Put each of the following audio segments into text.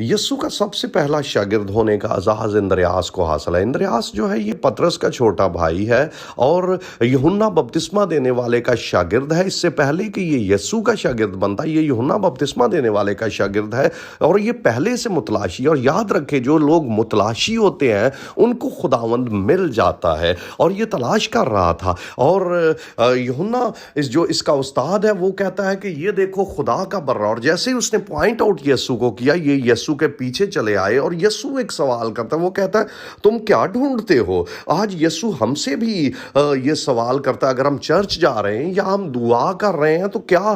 यस्सु का सबसे पहला शागिर्द होने का एजाज़ इंद्रियास को हासिल है। इंद्रियास जो है ये पतरस का छोटा भाई है और यूहन्ना बपतिस्मा देने वाले का शागिर्द है। इससे पहले कि ये यस्सु का शागिर्द बनता, ये यूहन्ना बपतिस्मा देने वाले का शागिर्द है और ये पहले से मुतलाशी। और याद रखें, जो लोग मुतलाशी होते हैं उनको खुदावंद मिल जाता है और ये तलाश कर रहा था। और यूहन्ना जो इसका उस्ताद है वो कहता है कि ये देखो खुदा का बर्रा। और जैसे ही उसने पॉइंट आउट यस्सु को किया, ये यस्सु के पीछे चले आए और यस्सु एक सवाल करता है। वो कहता है तुम क्या ढूंढते हो। आज यस्सु हमसे भी ये सवाल करता है। अगर हम चर्च जा रहे हैं या हम दुआ कर रहे हैं तो क्या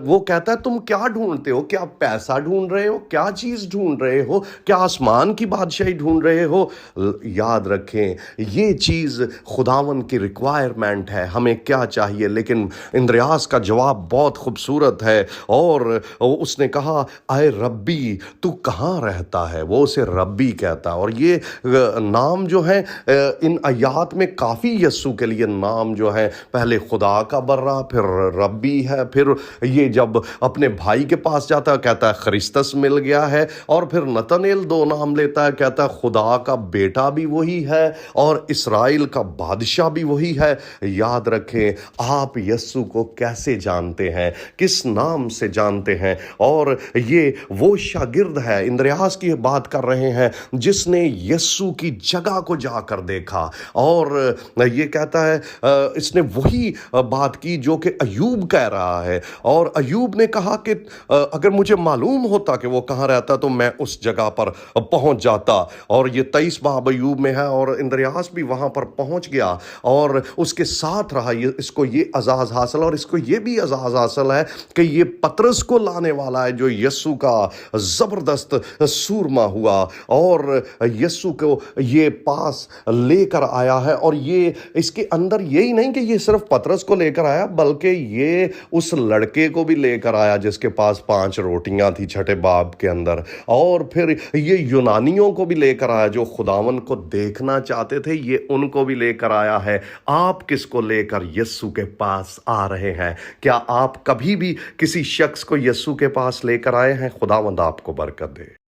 वो कहता है तुम क्या ढूंढते हो। क्या पैसा ढूंढ रहे हो, क्या चीज ढूंढ रहे हो, क्या आसमान की बादशाही ढूंढ रहे हो। याद रखें, ये चीज खुदावन की रिक्वायरमेंट है, हमें क्या चाहिए। लेकिन इंद्रियास का जवाब बहुत खूबसूरत है और उसने कहा आए रब्बी तू कहाँ रहता है। वो उसे रब्बी कहता है। और ये नाम जो है इन आयात में काफ़ी यस्सु के लिए नाम जो है, पहले खुदा का बर्रा, फिर रब्बी है, फिर ये जब अपने भाई के पास जाता है कहता है खरिस्तस मिल गया है। और फिर नतनेल दो नाम लेता है, कहता है खुदा का बेटा भी वही है और इस्राएल का बादशाह भी वही है। याद रखें, आप यस्सु को कैसे जानते हैं, किस नाम से जानते हैं। और ये वो शागिर्द है, इंद्रियास की बात कर रहे हैं, जिसने यस्सु की जगह को जाकर देखा। और ये कहता है इसने वही बात की जो कि अयूब कह रहा है। और अयूब ने कहा कि अगर मुझे मालूम होता कि वो कहाँ रहता तो मैं उस जगह पर पहुंच जाता। और ये 23 बाब अयूब में है और इंद्रियास भी वहां पर पहुंच गया और उसके साथ रहा। इसको ये एजाज़ हासिल, और इसको ये भी एजाज़ हासिल है कि ये पतरस को लाने वाला है जो यस्सु का जबरदस्त सूरमा हुआ और यस्सु को ये पास लेकर आया है। और ये इसके अंदर यही नहीं कि ये सिर्फ पतरस को लेकर आया, बल्कि ये उस लड़के को भी लेकर आया जिसके पास 5 रोटियां थी छठे बाब के अंदर। और फिर ये यूनानियों को भी लेकर आया जो खुदावन को देखना चाहते थे, ये उनको भी लेकर आया है। आप किसको लेकर यस्सु के पास आ रहे हैं? क्या आप कभी भी किसी शख्स को यस्सु के पास लेकर आए हैं? खुदावंद आपको बरकत दे।